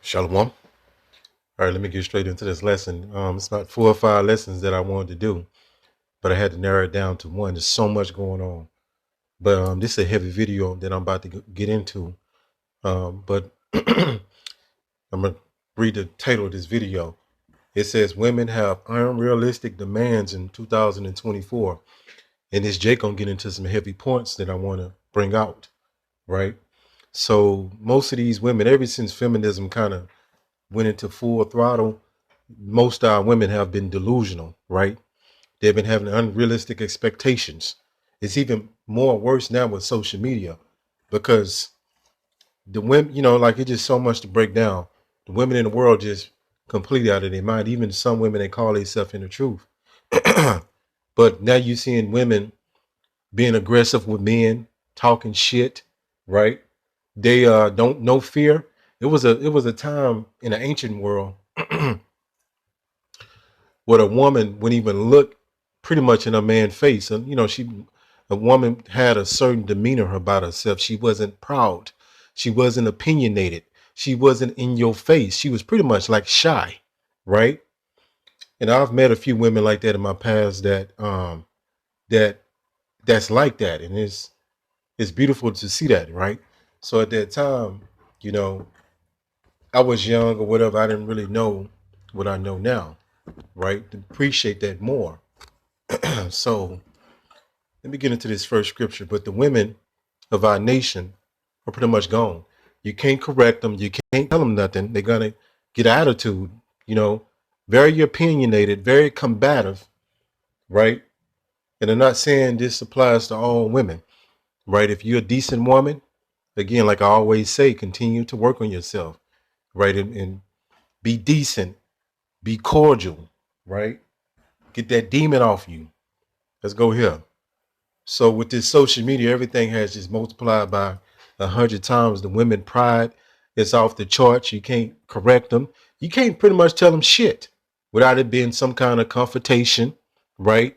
Shalom. All right, let me get straight into this lesson. It's about 4 or 5 lessons that I wanted to do, but I had to narrow it down to one. There's so much going on. But this is a heavy video that I'm about to get into. But I'm going to read the title of this video. It says, Women Have Unrealistic Demands in 2024. And this Jake going to get into some heavy points that I want to bring out, right? So most of these women, ever since feminism kind of went into full throttle, most women have been delusional, right? They've been having unrealistic expectations. It's even more worse now with social media because the women, like it's just so much to break down. The women in the world just completely out of their mind. Even some women, they call themselves in the truth. But now you're seeing women being aggressive with men, talking shit, right? They don't know fear. It was a time in the ancient world where a woman wouldn't even look pretty much in a man's face. And a woman had a certain demeanor about herself. She wasn't proud. She wasn't opinionated. She wasn't in your face. She was pretty much like shy, right? And I've met a few women like that in my past that that's like that, and it's beautiful to see that, right? So at that time, you know, I was young or whatever. I didn't really know what I know now, right? To appreciate that more. So let me get into this first scripture. But the women of our nation are pretty much gone. You can't correct them. You can't tell them nothing. They're going to get attitude, you know, very opinionated, very combative, right? And I'm not saying this applies to all women, right? If you're a decent woman, again, like I always say, continue to work on yourself, right? And be decent, be cordial, right? Get that demon off you. Let's go here. So with this social media, everything has just multiplied by 100 times. The women pride is off the charts. You can't correct them. You can't pretty much tell them shit without it being some kind of confrontation, right?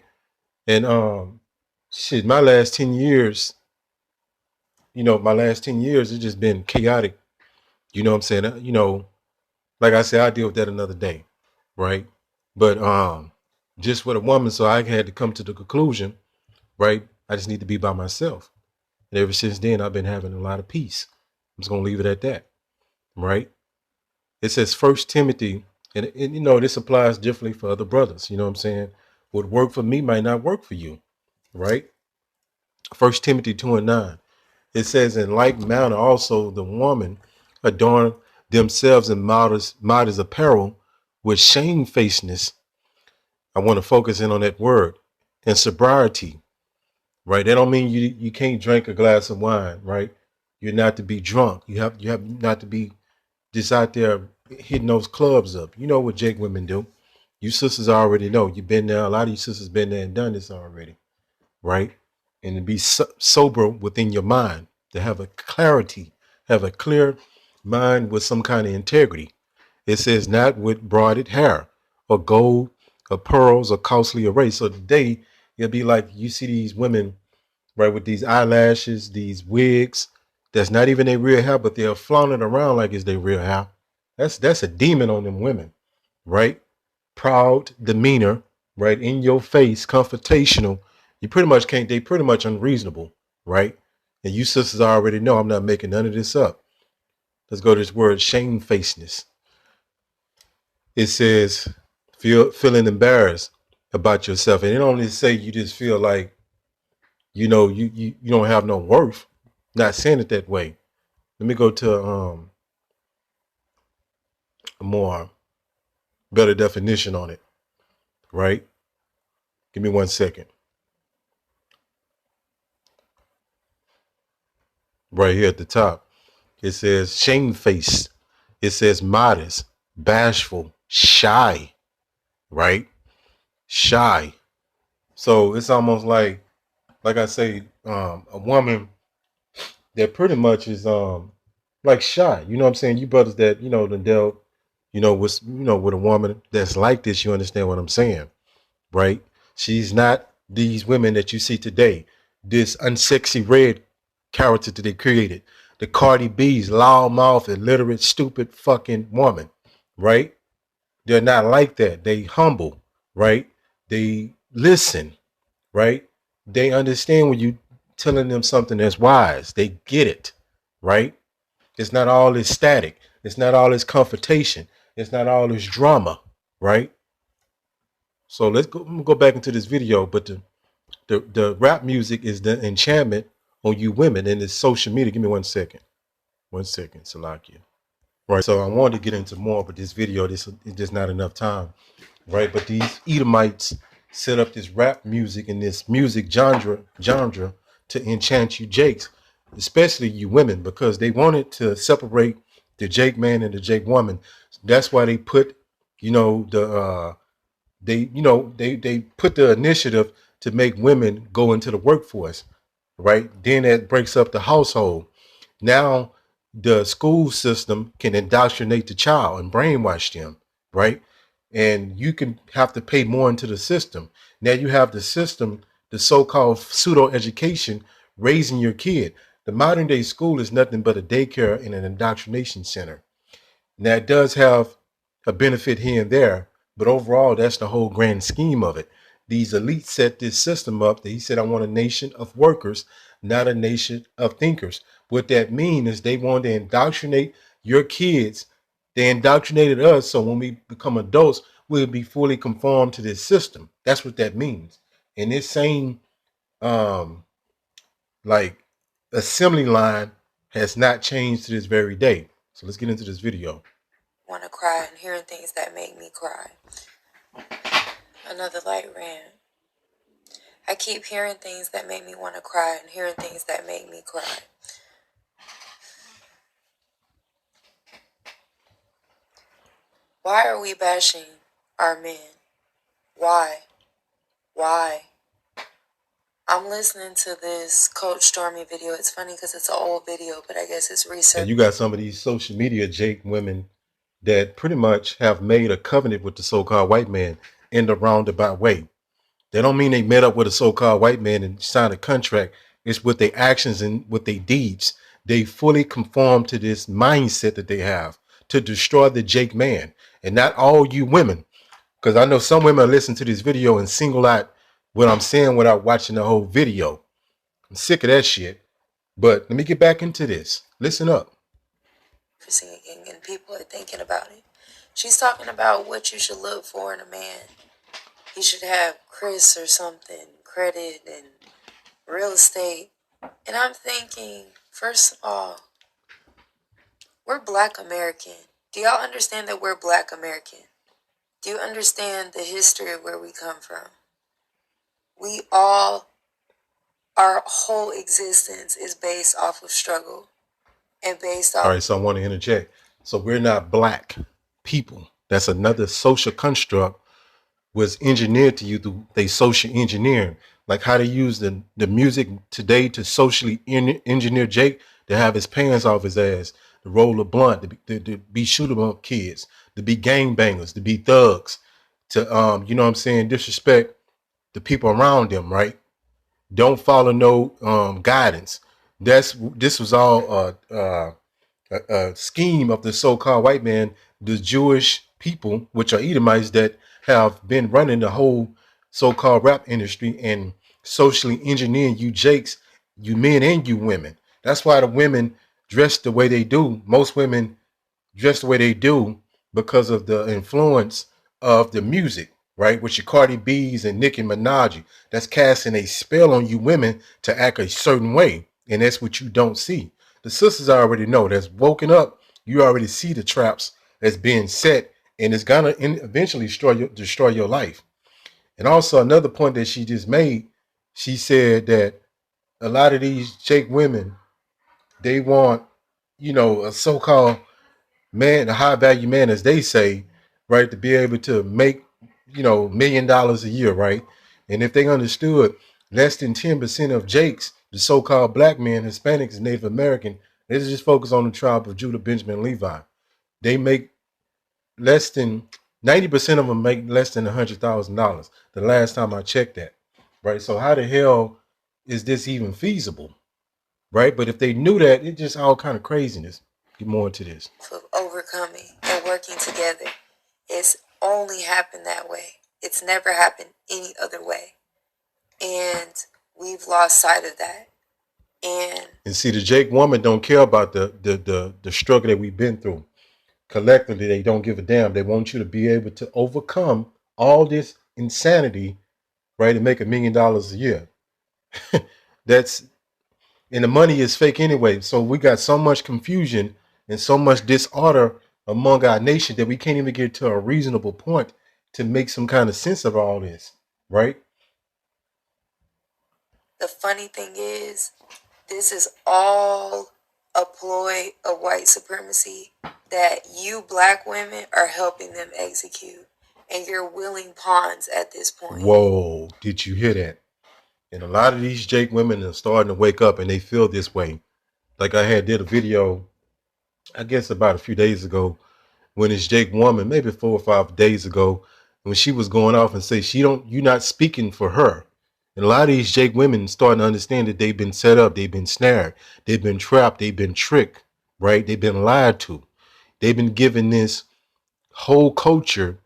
And shit, my last 10 years, it's just been chaotic. You know what I'm saying? Like I said, I'll deal with that another day, right? But just with a woman, so I had to come to the conclusion, right? I just need to be by myself. And ever since then, I've been having a lot of peace. I'm just going to leave it at that, right? It says First Timothy, and this applies differently for other brothers. You know what I'm saying? What worked for me might not work for you, right? First Timothy 2:9. It says, in like manner, also the woman adorn themselves in modest apparel with shamefacedness. I want to focus in on that word and sobriety, right? That don't mean you can't drink a glass of wine, right? You're not to be drunk. You have not to be just out there hitting those clubs up. You know what Jake women do. You sisters already know. You've been there. A lot of you sisters been there and done this already, right? And to be sober within your mind, to have a clarity, have a clear mind with some kind of integrity. It says not with braided hair or gold or pearls or costly array. So today it'll be like you see these women, right, with these eyelashes, these wigs, that's not even their real hair, but they're flaunting around like it's their real hair. That's a demon on them women, right? Proud demeanor, right, in your face, confrontational. You pretty much can't. They pretty much unreasonable, right? And you sisters already know I'm not making none of this up. Let's go to this word shamefacedness. It says feeling embarrassed about yourself, and it don't only say you just feel like you don't have no worth. Not saying it that way. Let me go to a more better definition on it, right? Give me 1 second. Right here at the top, it says shamefaced. It says modest, bashful, shy, right? Shy. So it's almost like I say, a woman that pretty much is like shy. You know what I'm saying? You brothers that the dealt, with a woman that's like this, you understand what I'm saying, right? She's not these women that you see today, this unsexy red character that they created. the Cardi B's, loudmouth, illiterate, stupid fucking woman, right? They're not like that. They humble, right? They listen, right? They understand when you telling them something that's wise. They get it, right? It's not all this static. It's not all this confrontation. It's not all this drama, right? So I'm gonna go back into this video, but the rap music is the enchantment on you women in this social media. Give me 1 second. 1 second, Salakia. Right. So I wanted to get into more, but this video, this is just not enough time. Right. But these Edomites set up this rap music and this music genre to enchant you Jakes, especially you women, because they wanted to separate the Jake man and the Jake woman. That's why they put, they put the initiative to make women go into the workforce, right? Then that breaks up the household. Now the school system can indoctrinate the child and brainwash them, right? And you can have to pay more into the system. Now you have the system, the so-called pseudo education, raising your kid. The modern day school is nothing but a daycare and an indoctrination center. Now it does have a benefit here and there, but overall, that's the whole grand scheme of it. These elites set this system up that he said, I want a nation of workers, not a nation of thinkers. What that means is they want to indoctrinate your kids. They indoctrinated us, so when we become adults, we'll be fully conformed to this system. That's what that means. And this same like assembly line has not changed to this very day. So let's get into this video. Want to cry and hearing things that make me cry. Another light ran. I keep hearing things that make me want to cry and hearing things that make me cry. Why are we bashing our men? Why? I'm listening to this Coach Stormy video. It's funny because it's an old video, but I guess it's recent. And you got some of these social media Jake women that pretty much have made a covenant with the so-called white man in the roundabout way. They don't mean they met up with a so-called white man and signed a contract. It's with their actions and with their deeds. They fully conform to this mindset that they have to destroy the Jake man. And not all you women, because I know some women listen to this video and single out what I'm saying without watching the whole video. I'm sick of that shit. But let me get back into this. Listen up. For singing, and people are thinking about it. She's talking about what you should look for in a man. He should have Chris or something, credit and real estate. And I'm thinking, first of all, we're Black American. Do y'all understand that we're Black American? Do you understand the history of where we come from? We all, our whole existence is based off of struggle and based off. All right, so I want to interject. So we're not black people. That's another social construct was engineered to you through they social engineering. Like how they use the music today to socially engineer Jake to have his pants off his ass, to roll a blunt, to be shoot 'em up kids, to be gangbangers, to be thugs, to you know what I'm saying, disrespect the people around them, right? Don't follow no guidance. This was all a scheme of the so-called white man, the Jewish people, which are Edomites that have been running the whole so-called rap industry and socially engineering you Jakes, you men and you women. That's why the women dress the way they do. Most women dress the way they do because of the influence of the music, right? With your Cardi B's and Nicki Minaj. That's casting a spell on you women to act a certain way. And that's what you don't see. The sisters already know that's woken up. You already see the traps that's being set, and it's gonna eventually destroy your life. And also another point that she just made, she said that a lot of these Jake women, they want, a so-called man, a high value man, as they say, right, to be able to make, $1 million a year, right? And if they understood less than 10% of Jakes, the so-called black men, Hispanics, and Native American, they just focus on the tribe of Judah, Benjamin, Levi. They make less than 90% of them make less than $100,000. The last time I checked that, right? So how the hell is this even feasible? right? But if they knew that, it's just all kind of craziness. Get more into this. Of overcoming and working together. It's only happened that way. It's never happened any other way. And we've lost sight of that. And see, the Jake woman don't care about the struggle that we've been through. Collectively, they don't give a damn. They want you to be able to overcome all this insanity, right, and make $1 million a year. That's and the money is fake anyway. So we got so much confusion and so much disorder among our nation that we can't even get to a reasonable point to make some kind of sense of all this, right? The funny thing is, this is all a ploy of white supremacy that you black women are helping them execute. And you're willing pawns at this point. Whoa, did you hear that? And a lot of these Jake women are starting to wake up and they feel this way. Like I did a video, I guess about a few days ago, when this Jake woman, maybe 4 or 5 days ago, when she was going off and say you're not speaking for her. And a lot of these Jake women starting to understand that they've been set up, they've been snared, they've been trapped, they've been tricked, right? They've been lied to. They've been given this whole culture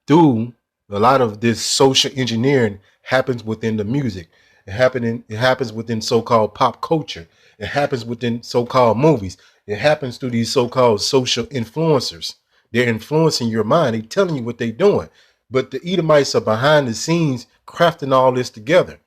through a lot of this social engineering happens within the music. It happens within so-called pop culture. It happens within so-called movies. It happens through these so-called social influencers. They're influencing your mind. They're telling you what they're doing. But the Edomites are behind the scenes crafting all this together.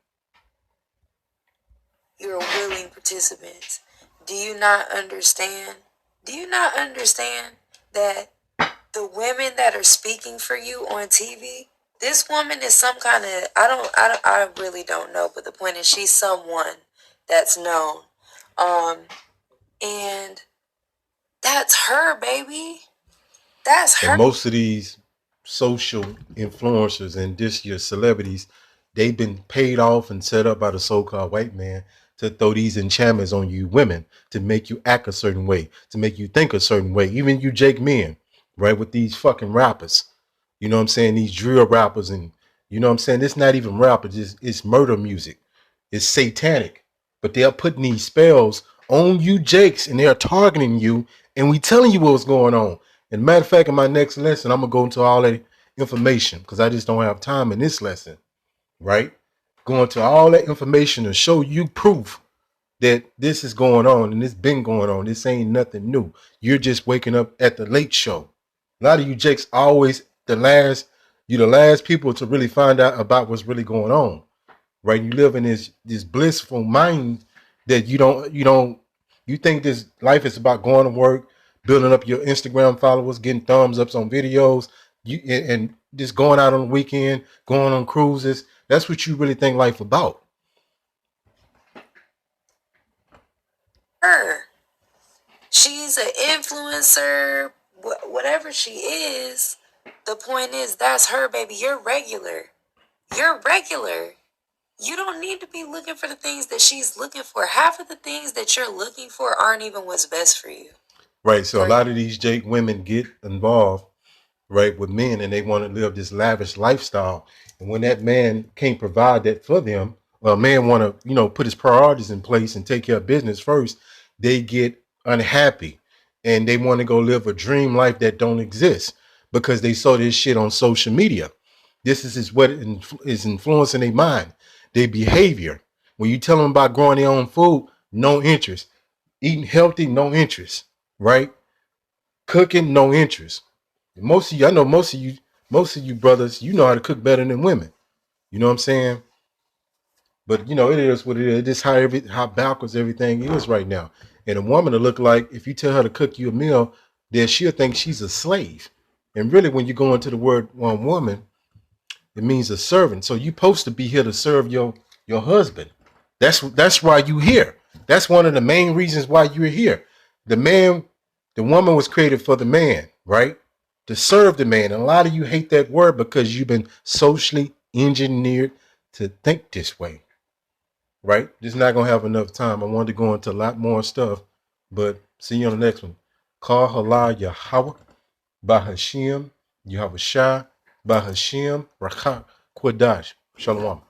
You're willing participants. Do you not understand? Do you not understand that the women that are speaking for you on TV, this woman is some kind of, I really don't know, but the point is she's someone that's known. And that's her, baby. That's her. And most of these social influencers and just your celebrities, they've been paid off and set up by the so-called white man to throw these enchantments on you women, to make you act a certain way, to make you think a certain way. Even you Jake men, right, with these fucking rappers. You know what I'm saying? These drill rappers, and you know what I'm saying? It's not even rap, it's murder music. It's satanic. But they're putting these spells on you Jakes and they're targeting you, and we telling you what's going on. And matter of fact, in my next lesson, I'm gonna go into all that information because I just don't have time in this lesson, right? Go into all that information to show you proof that this is going on and it's been going on. This ain't nothing new. You're just waking up at the late show. A lot of you Jakes always the last people to really find out about what's really going on, right? You live in this blissful mind that you think this life is about going to work, building up your Instagram followers, getting thumbs ups on videos, and just going out on the weekend, going on cruises. That's what you really think life about. Her. She's an influencer, whatever she is. The point is, that's her, baby. You're regular. You're regular. You don't need to be looking for the things that she's looking for. Half of the things that you're looking for aren't even what's best for you. Right. So a lot of these Jake women get involved, right, with men, and they want to live this lavish lifestyle. And when that man can't provide that for them, or a man want to, put his priorities in place and take care of business first, they get unhappy and they want to go live a dream life that don't exist because they saw this shit on social media. This is what is influencing their mind, their behavior. When you tell them about growing their own food, no interest. Eating healthy, no interest, right? Cooking, no interest. Most of you brothers, you know how to cook better than women. You know what I'm saying? But it is what it is. This how backwards everything is right now. And a woman to look like, if you tell her to cook you a meal, then she'll think she's a slave. And really, when you go into the word one woman, it means a servant. So you're supposed to be here to serve your husband. That's why you here. That's one of the main reasons why you're here. The woman was created for the man, right? To serve the man. And a lot of you hate that word because you've been socially engineered to think this way, right? Just not going to have enough time. I wanted to go into a lot more stuff, but see you on the next one. Call Halal Yahweh, Bahashim, Yahweh Shah, Bahashim, Rakah, Quadash. Shalom.